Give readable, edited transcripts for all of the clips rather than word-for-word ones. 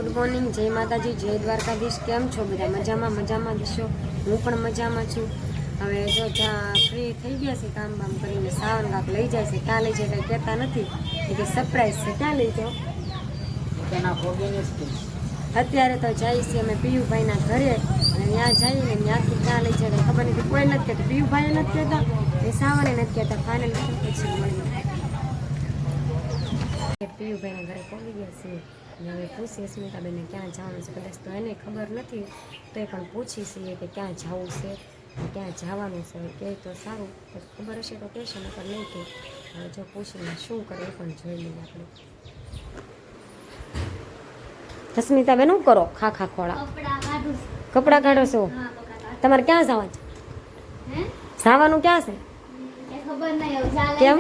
Good morning, જય માતાજી, જય દ્વારકાધીશ. કેમ છો બધા? મજામાં જશો? હું પણ મજામાં છું. હવે જો જ્યાં ફ્રી થઈ ગયા છે કામ બામ કરીને, સાવન કાક લઈ જાય છે. ક્યાં લઈ જાય કંઈ કહેતા નથી, એ કે સરપ્રાઈઝ છે. ક્યાં લઈ જાઓ? અત્યારે તો જઈએ છીએ અમે પિયુભાઈના ઘરે, અને ત્યાં જઈએ ને ત્યાંથી ક્યાં લઈ જાય ખબર નથી. કોઈ નથી કહેતું, પિયુભાઈ નથી કહેતા, એ સાવને નથી કહેતા. ફાઇનલ પછી મળીએ. પિયુભાઈના ઘરે પહોંચી ગયા છે. હવે પૂછીએ સ્મિતાબેનને ક્યાં જવાનું છે. કદાચ તો એને ખબર નથી, તો એ પણ પૂછી છીએ કે ક્યાં જવું છે, ક્યાં જવાનું છે. કહે તો સારું, ખબર હશે તો કહેશે, નકર નહીં કે. હવે જો પૂછીને શું કરે એ પણ જોઈ લઈએ આપણે. સ્મિતાબેન શું કરો? ખા ખોળા કપડાં કાઢો છો? તમારે ક્યાં જવાનું છે? જવાનું ક્યાં છે? કેમ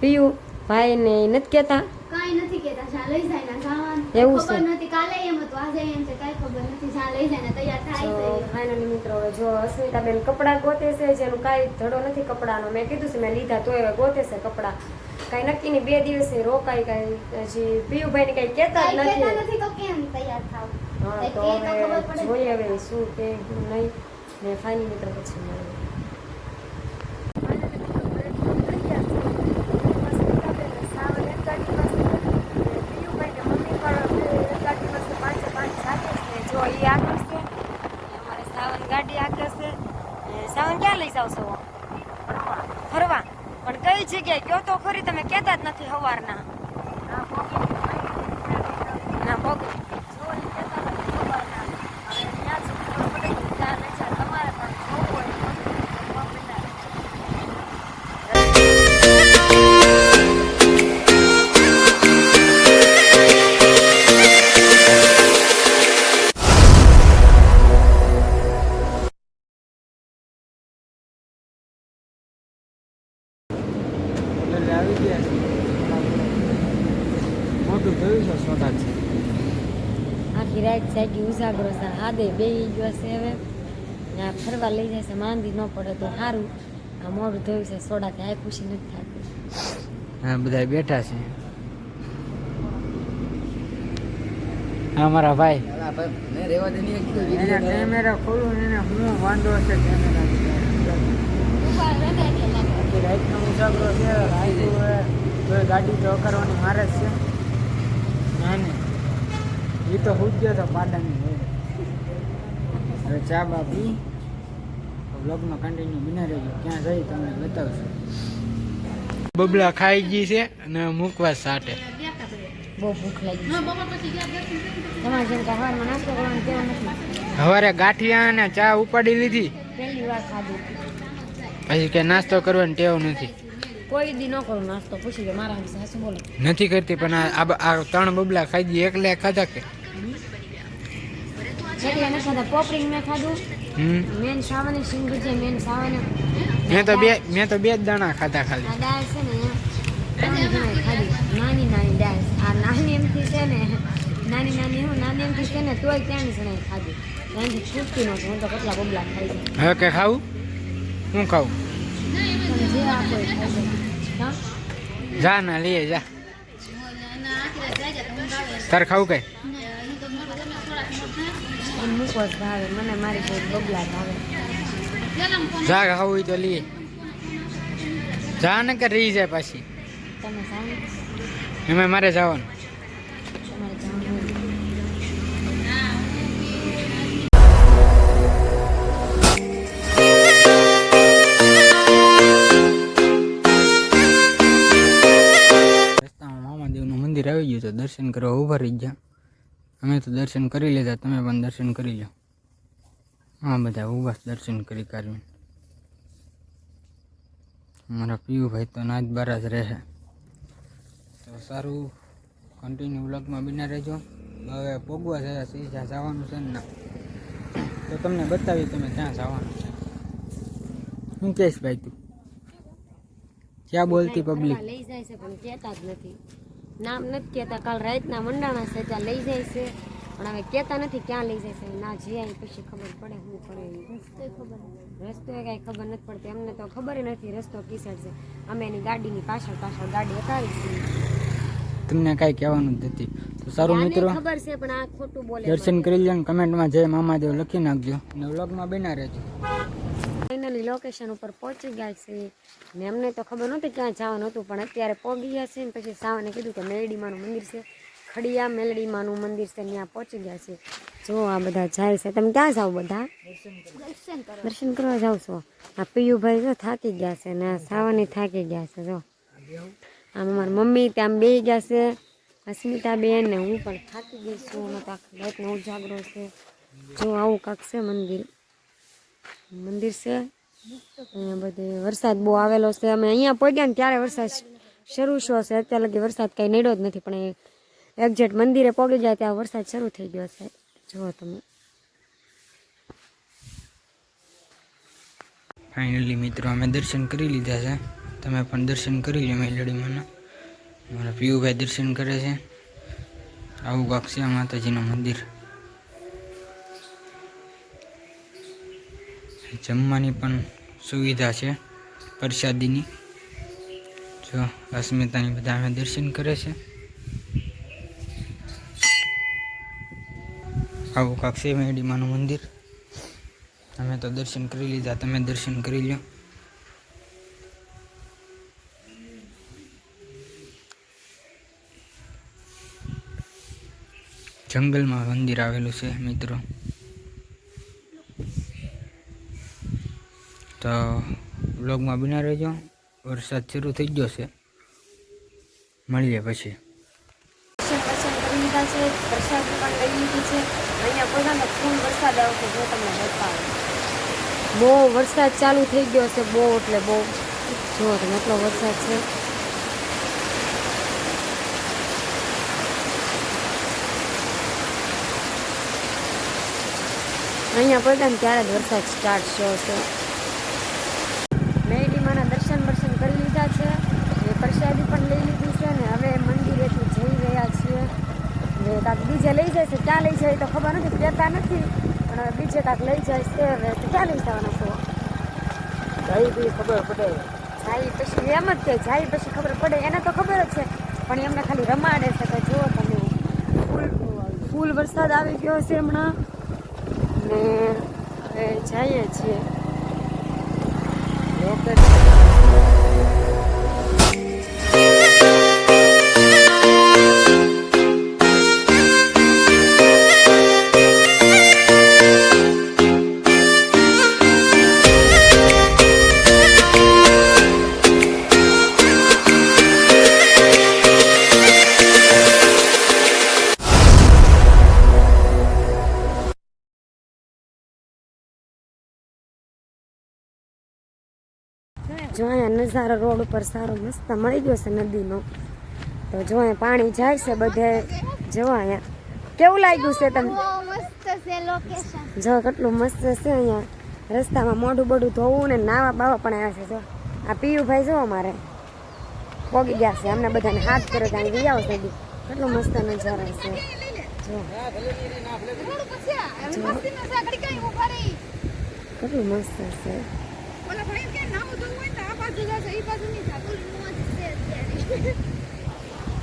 પિયુ ભાઈ ને નથી કહેતા? કાઈ નથી કેતા, જા લઈ જાય ના જાવાન. એવું છે? ખબર નથી, કાલે એમ હતું, આજે એમ છે, કાઈ ખબર નથી. જા લઈ જાય ને તૈયાર થાય છે. ફાઇનલી મિત્રો, હવે જો અસ્મિતાબેન કપડાં ગોતે છે, જેનું કાંઈ ધડો નથી કપડાનો. મેં કીધું છે મેં લીધા, તો હવે ગોતે છે કપડાં. કાંઈ નક્કી નહીં, 2 દિવસે રોકાય. કાંઈ હજી પિયુભાઈને કાંઈ કહેતા જ નથી. તો કેમ તૈયાર થાવ? હા, તો હવે જોઈએ હવે શું કે નહીં. ને ફાઇનલી મિત્રો પછી મળીએ. ગાડી આગળ છે. સાવન ક્યાં લઈ જાવ છો? ફરવા. પણ કઈ જગ્યાએ કયો તો ખરી, તમે કહેતા જ નથી સવારના. ના પગ તમારે પણ આવી ગયા છે. મોટું થયું છે સોડા છે. આખી રાત જાગી ઉજાગરો છે. હાદે બેહી ગયો છે. હવે ત્યાં ફરવા લઈ જાય છે. માંદી ન પડે તો સારું. આ મોડું થયું છે સોડાથી. આ ખુશી નથી થતી. હા, બધા બેઠા છે. હા, મારા ભાઈ કેમેરા ખોલું ને એને હું વાંધો છે. રાઈટનો ઉજાગરો છે. ગાડી તો કરવાની મારે જ છે. ના ને એ તો હું જ ગયો હતો પાડાની. હવે ચા બા પી, બ્લોગનો કન્ટિન્યુ બના રહેજો. ક્યાં જઈ તમને બતાવશું. બબલા ખાઈ ગઈ છે અને મૂકવા સાટે. બહુ ભૂખ લાગી. તમારે જેમ કે સવારમાં નાસ્તો કરવાનો કેવો નથી? સવારે ગાંઠિયા અને ચા ઉપાડી લીધી, પહેલી વાર ખાધું. પછી કે નાસ્તો કરવાની ટેવ નથી. કોઈ દી ન કરું નાસ્તો. પૂછી લો મારા સાસુ બોલે નથી કરતી, પણ આ 3 બબલા ખાઈ ગઈ. એકલે ખાધા કે એટલે નથી ખાધા. પોપરિંગ મેં ખાધું. મેન સાવાની સિંગી છે. મેન સાવાને મેં તો 2 જ દાણા ખાધા ખાલી. આ દાળ છે ને 3 જણાએ ખાધી. નાની દાળ. આ નાની એમથી છે ને, નાની એમથી છે ને, તોય 3 જણાએ ખાધી. ત્યાંથી છૂટતી નહોતી. હું તો કેટલા બબલા ખાઈ ગઈ. હવે કે ખાવું? હું ખાવું? તમે જે આપો એ ખાઈ જાય. હા, જા ના લઈએ જા. તાર ખાવું કઈ? મને મૂકો જ ભાવે. મને મારી કોઈ બબલા ભાવે. જા ખાવું હોય તો લઈએ. જા ને કે રહી જાય પાછી. તમે જાઓ. એમાં મારે જવાનું. તમારે જવાનું હોય. રસ્તામાં મામાદેવનું મંદિર આવી ગયું તો દર્શન કરવા ઊભા રહી ગયા. અમે તો દર્શન કરી લીધા, તમે પણ દર્શન કરી લો. હા, બધા ઊભા દર્શન કરી કાઢ્યું. મારા પિયુભાઈ તો નાચ બારા જ રહે. તો સારું, કન્ટિન્યુ વ્લોગમાં બના રહેજો. હવે પોગવા છે, સીધા જવાનું છે ને, તો તમને બતાવી તમે ક્યાં જવાનું છે. શું કહેશ ભાઈ તું? ક્યાં બોલતી પબ્લિક? લઈ જાય છે પણ કહેતા જ નથી. નામ નથી કહેતા. કાલ રાતના મંડાણા છે ત્યાં લઈ જાય છે, પણ હવે કહેતા નથી ક્યાં લઈ જાય છે. ના જઈએ પછી ખબર પડે શું કરે. રસ્તો કાંઈ ખબર નથી પડતી. અમને તો ખબર નથી રસ્તો કી સાઈડ છે. અમે એની ગાડીની પાછળ ગાડી હટાવી છીએ. તમને કાંઈ કહેવાનું જ નથી. તો સારું આને મિત્રો, ખબર છે પણ આ ખોટું બોલે દર્શન કરી લો ને કમેન્ટમાં જય મામાદેવ લખી નાખજો અને વ્લોગમાં બના રહેજો. ફાઇનલી લોકેશન ઉપર પહોંચી ગયા છે ને અમને તો ખબર નહોતી ક્યાં જવાનું હતું, પણ અત્યારે પહોંચી ગયા છે ને પછી સાવને કીધું કે મેલડીમાનું મંદિર છે, ખડિયા મેલડીમાનું મંદિર છે, ત્યાં પહોંચી ગયા છે. જો આ બધા જાય છે. તમે ક્યાં જાઓ બધા? દર્શન કરવા જાવ છો? આ પિયુભાઈ જો થાકી ગયા છે ને આ સાવની થાકી ગયા છે. જો આમ મારી મમ્મી ત્યાં બેસી ગયા છે, અસ્મિતા બેન ને હું પણ થાકી ગઈ છું. અમે તો આખી રાતનો ઉજાગરો છે. જો આવું કાંક છે મંદિર છે. અહીંયા બધે વરસાદ બહુ આવેલો છે. અમે અહીંયા પહોંચ્યા ને ત્યારે વરસાદ શરૂ થયો છે. અત્યાર લગી વરસાદ કંઈ નડ્યો જ નથી, પણ એક્ઝેક્ટ મંદિરે પહોંચી જાય ત્યાં વરસાદ શરૂ થઈ ગયો છે. જુઓ તમે. ફાઇનલી મિત્રો અમે દર્શન કરી લીધા છે. તમે પણ દર્શન કરી લો મેલડીમાંના. મારા પિયુભાઈ દર્શન કરે છે. આવું કાંક છે માતાજીનું મંદિર. જમવાની પણ સુવિધા છે પ્રસાદીની. જો અસ્મિતાની બધા અમે દર્શન કરે છે. આવું કાંક છે મેલડીમાનું મંદિર. અમે તો દર્શન કરી લીધા, તમે દર્શન કરી લો. જંગલમાં મંદિર આવેલું છે મિત્રો. તો વ્લોગમાં બના રહેજો. વરસાદ શરૂ થઈ ગયો છે, મળીએ પછી. દર્શન કરી લીધા છે, પ્રસાદ પણ લઈ લીધી છે. અહીંયા પોતાનો ફૂલ વરસાદ આવશે. જો તમને બતાવો, બહુ વરસાદ ચાલુ થઈ ગયો છે. બહુ એટલે બહુ. જો તમે એટલો વરસાદ છે. અહીંયા પોતાને ત્યારે જ વરસાદ સ્ટાર્ટ થયો છે. મેલડીમાના દર્શન કરી લીધા છે. એ પ્રસાદી પણ લઈ લીધી છે ને હવે મંદિરેથી જઈ રહ્યા છીએ. હવે કાંક બીજે લઈ જાય છે. ક્યાં લઈ જાય તો ખબર નથી, કહેતા નથી, પણ હવે બીજે કાંક લઈ જાય છે. હવે તો ક્યાં લઈ જવાના છો? ખબર પડે. જાય પછી એમ જ કે જાય પછી ખબર પડે, એને તો ખબર જ છે, પણ એમને ખાલી રમાડે છે. તો જુઓ તમે, ફૂલ વરસાદ આવી ગયો છે હમણાં ને હવે જઈએ છીએ. જો અહીંયા નજારો રોડ ઉપર સારો મસ્ત મળી ગયો છે નદીનો. તો જો અહીંયા પાણી જાય છે બધે. જો અહીંયા કેવું લાગ્યું છે તમને? મસ્ત છે લોકેશન. જો કેટલું મસ્ત છે. અહીંયા રસ્તામાં મોઢું બોઢું ધોવું ને નાવા બાવા પણ આવ્યા છે. જો આ પિયુભાઈ જો અમારે પોગી ગયા છે. અમને બધાને હાથ કરે ત્યાં લઈ આવો છે. કેટલું મસ્ત નજારો છે. જો કેટલું મસ્ત છે.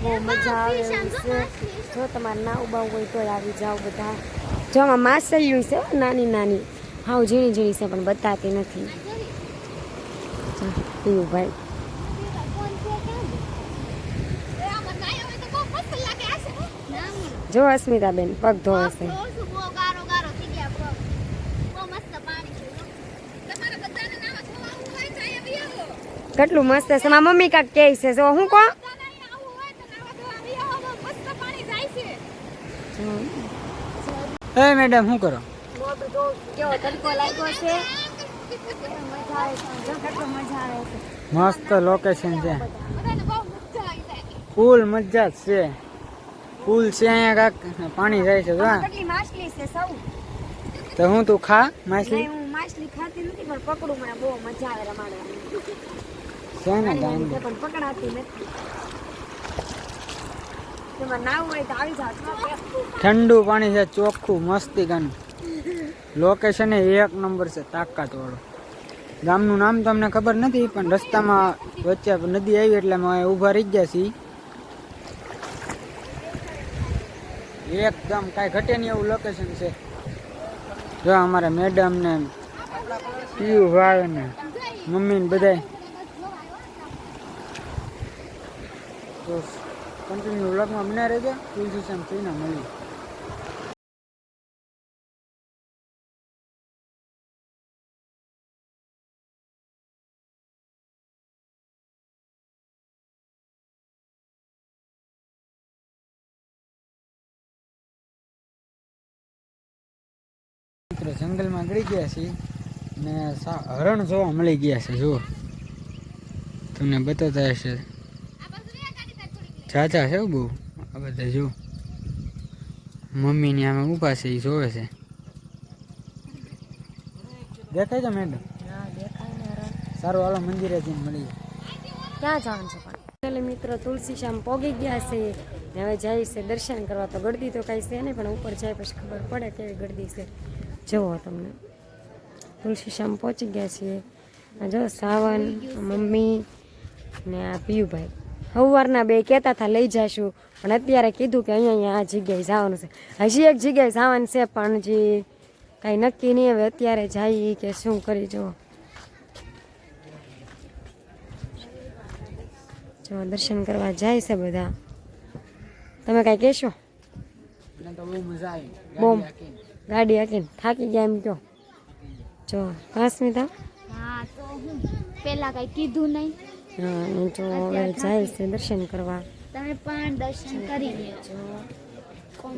બહુ મજા આવે એવી છે. જો તમારે નાવું બાવું હોય તો આવી જાઓ બધા. જો આમાં માછલીઓ છે નાની નાની, હાવ ઝીણી ઝીણી છે પણ બતાતી નથી. પિયુભાઈ જો અસ્મિતાબેન પગ ધોવે છે. કેટલું મસ્ત છે. મારા મમ્મી કાંક કહે છે. જો હું કહું એ મેડમ શું કરો? કેવો તડકો લાગ્યો છે. મજા આવે છે. જો કેટલું મજા આવે છે. મસ્ત લોકેશન છે. ફૂલ મજા જ છે. ફૂલ છે અહીંયા કાંક પાણી જાય છે. જો કેટલી માછલી છે સૌ. તો હું તું ખા માછલી? નહીં, હું માછલી ખાતી નથી પણ પકડું. મને બહુ મજા આવે રમાડવાની. છે ને નાની નાની ગાંડી. છે પણ પકડાતી નથી. તેમાં નાવું હોય તો આવી જાવ. ઠંડુ પાણી છે, ચોખ્ખું મસ્તી ગાનું. લોકેશન એક નંબર છે, તાકાત વાળો. ગામનું નામ તો અમને ખબર નથી, પણ રસ્તામાં વચ્ચે નદી આવી એટલે અમે ઊભા રહી ગયા છીએ. એકદમ કાંઈ ઘટે નહીં એવું લોકેશન છે. જો અમારા મેડમ ને પીયુ ભાઈ ને મમ્મી ને બધાય તો કન્ટિન્યુ વ્લોગમાં બને રહેજો. તુલસી શ્યામ થઈને મળી. જંગલમાં ગળી ગયા છીએ ને હરણ જોવા મળી ગયા છે. જુઓ તમને બતાવતા હશે ચાચા છે બહુ આ બધા. જો મમ્મીની આમે ઊભા છે એ જોવે છે. દેખાય છે મેડમ? હા દેખાય ને હરણ. સારું હાલો મંદિરે જઈને મળી. ક્યાં જવાનું છે પણ? એટલે મિત્રો તુલસી શ્યામ પોગી ગયા છે ને હવે જાય છે દર્શન કરવા. તો ગળદી તો કાંઈ છે નહીં, પણ ઉપર જાય પછી ખબર પડે કેવી ગળદી છે. જુઓ તમને તુલસી શ્યામ પહોંચી ગયા છીએ. જો સાવન, મમ્મી ને આ પિયુભાઈ સવારના બે કહેતા હતા લઈ જઈશું, પણ અત્યારે કીધું કે અહીંયા આ જગ્યાએ જવાનું છે. હજી એક જગ્યાએ જવાનું છે પણ હજી કાંઈ નક્કી નહીં. હવે અત્યારે જઈએ કે શું કરી. જો દર્શન કરવા જાય છે બધા. તમે કાંઈ કહેશો? તો બહુ મજા આવી. બહુ ગાડી હાકીને થાકી ગયા એમ કહો. જો કાશ્મીતા હા તો હું પેલા કઈ કીધું નહીં. હા ને જો હવે જાય છે દર્શન કરવા. તમે પણ દર્શન કરી લેજો.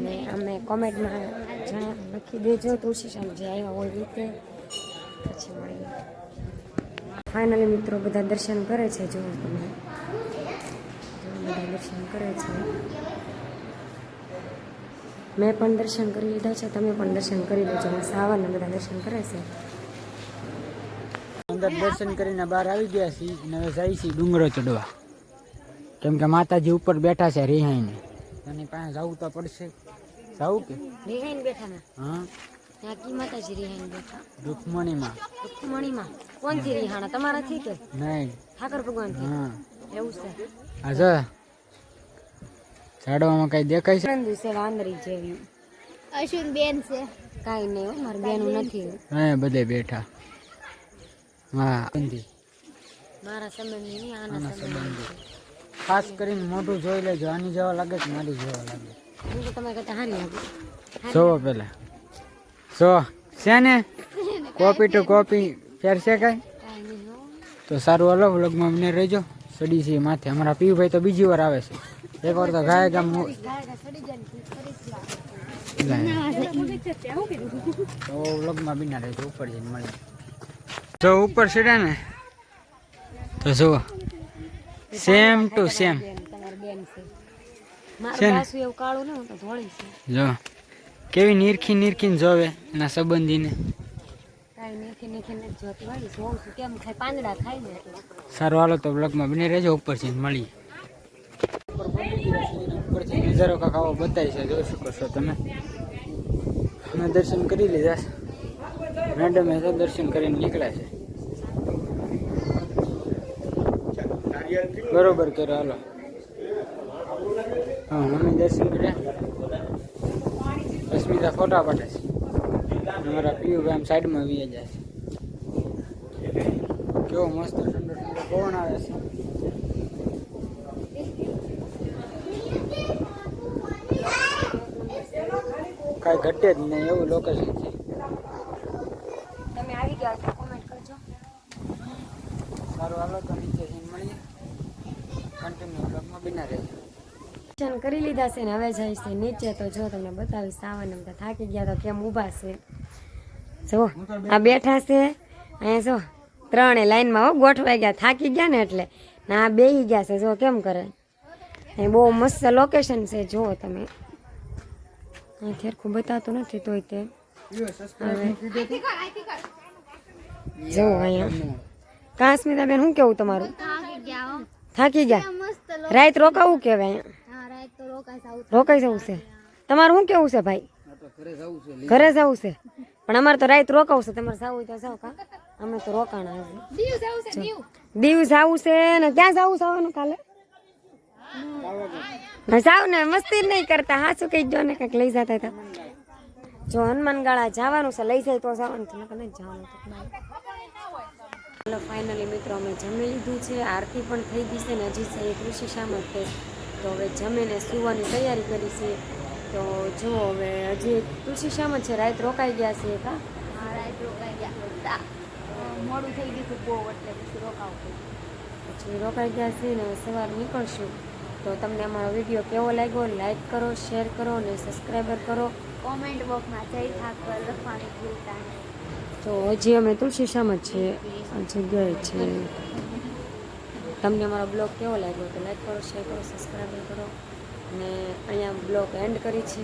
ને અમે કોમેન્ટમાં લખી દેજો તુલસી શ્યામ જે આવ્યા હોય રીતે. પછી મળીએ. ફાઇનલી મિત્રો બધા દર્શન કરે છે. જો તમે બધા દર્શન કરે છે. મેં પણ દર્શન કરી લીધા છે, તમે પણ દર્શન કરી દેજો. સાવનને બધા દર્શન કરે છે. અંદર દર્શન કરીને બહાર આવી ગયા છીએ અને હવે જાય છીએ ડુંગરો ચડવા. કેમ કે માતાજી ઉપર બેઠા છે રિહાઈને. એની પાસે જવું તો પડશે. જવું કે રિહાઈને બેઠા ને? હા ત્યાં કી માતાજી રિહાઈને બેઠા? રૂકમણીમાં. રૂકમણીમાં કોણથી રિહાણા? તમારાથી કે નહીં ઠાકર ભગવાનથી? હા એવું છે. હા ઝાડવામાં કઈ દેખાય છે? આનંદ છે વાંદરી જેવી. અશ્વિન બેન છે. કાંઈ નહીં હો, મારી બેનું નથી. હા બધે બેઠા. હા મારા સંબંધી નહીં, આના સંબંધી. ખાસ કરીને મોઢું જોઈ લેજો. આની જેવા લાગે કે મારી જેવા લાગે? હું તો તમે કહેતા હારી લાગે. જોવો પેલા જો છે ને કોપી ટુ કોપી ફેર છે કાંઈ? કાંઈ નહીં હો. તો સારું હાલો વ્લોગમાં મને રહેજો. સડી છે માથે. અમારા પીયુભાઈ તો બીજી વાર આવે છે. એક વાર તો ગાય ગામ વ્લોગમાં બિના રહેજો. ઉપર જઈને મળી. જો ઉપર ચડ્યા ને તો જુઓ સેમ ટુ સેમ. તમારી બેન છે. મારું પાછું એવું કાળું ને, હું તો ધોળી છે. જો કેવી નીરખીને જોવે એના સંબંધીને. કાંઈ નીખી જોતી વાળી જોઉં છું કેમ ખાય, પાંદડા ખાય ને એટલે. સારું હાલો તો બ્લોગમાં બની રહેજો. ઉપર જઈને મળીએ. ઉપરથી નજારો કાંક આવો બતાવી છે. જોઈ શકો છો તમે. અમે દર્શન કરી લીધા છે. મેડમે તો દર્શન કરીને નીકળ્યા છે. બરોબર કર્યો હાલો. હા મમ્મી દર્શન કર્યા. અસ્મિતા ફોટા પાડે છે. અમારા પીયુભાઈ આમ સાઈડમાં વી જાય છે. કેવો મસ્ત ઠંડો ઠંડો પવન આવે છે. કાંઈ ઘટે જ નહીં એવું લોકેશન છે. તમે આવી ગયા તો કોમેન્ટ કરજો. સારું હાલો તો નીચે જઈને મળીએ. કન્ટિન્યુ બ્લોગમાં બિના રહેજો. દર્શન કરી લીધા છે ને હવે જાય છે નીચે. તો જો તમને બતાવીશ સાવન બધા થાકી ગયા તો કેમ ઊભા છે. જો આ બેઠા છે અહીંયા. જો ત્રણે લાઈનમાં હો ગોઠવાઈ ગયા. થાકી ગયા ને એટલે ના આ બેહી ગયા છે. જો કેમ કરે. અહીં બહુ મસ્ત લોકેશન છે. જુઓ તમે. અહીં ખેરખું બતાવતું નથી તોય તે જો અહીંયા. કાશ્મીરા બેન શું કેવું તમારું? થાકી ગયા? રાત રોકાવું કેવાય અહીંયા? રોકાઈ જવું છે. તમારું શું કેવું છે ભાઈ? ઘરે જવું છે પણ અમારે તો રાત રોકાવું છે. તમારે જવું હોય તો જાઓ. કા અમે તો રોકાણા દીવ જવું છે ને ક્યાં જવું જવાનું કાલે? જાવ ને મસ્તી નહીં કરતા હા શું કહી દો ને કંઈક લઈ જતા હતા જો હનુમાન ગાળા જવાનું છે લઈ જાય તો જવાનું છે નહીં જવાનું તો ચાલો ફાઇનલી મિત્રો અમે જમી લીધું છે આરતી પણ થઈ ગઈ છે ને હજી છે એ કૃષિ શામત છે તો હવે જમીને સૂવાની તૈયારી કરી છે તો જુઓ હવે હજી કૃષિ શામત છે રાત રોકાઈ ગયા છે કા હા રાત રોકાઈ ગયા મોડું થઈ ગયું હતું બહુ એટલે પછી રોકાવું પછી રોકાઈ ગયા છે ને સવારે નીકળશું તો તમને અમારો વિડીયો કેવો લાગ્યો લાઈક કરો શેર કરો અને સબસ્ક્રાઈબર કરો કોમેન્ટ બોક્સમાં જય ઠાકર લખવાનું ભૂલતા નહીં તો હજી અમે તુલસીશામ જ છે આ જગ્યાએ છે તમને અમારો બ્લોગ કેવો લાગ્યો તો લાઈક કરો શેર કરો સબસ્ક્રાઈબર કરો અને અહીંયા બ્લોગ એન્ડ કરી છે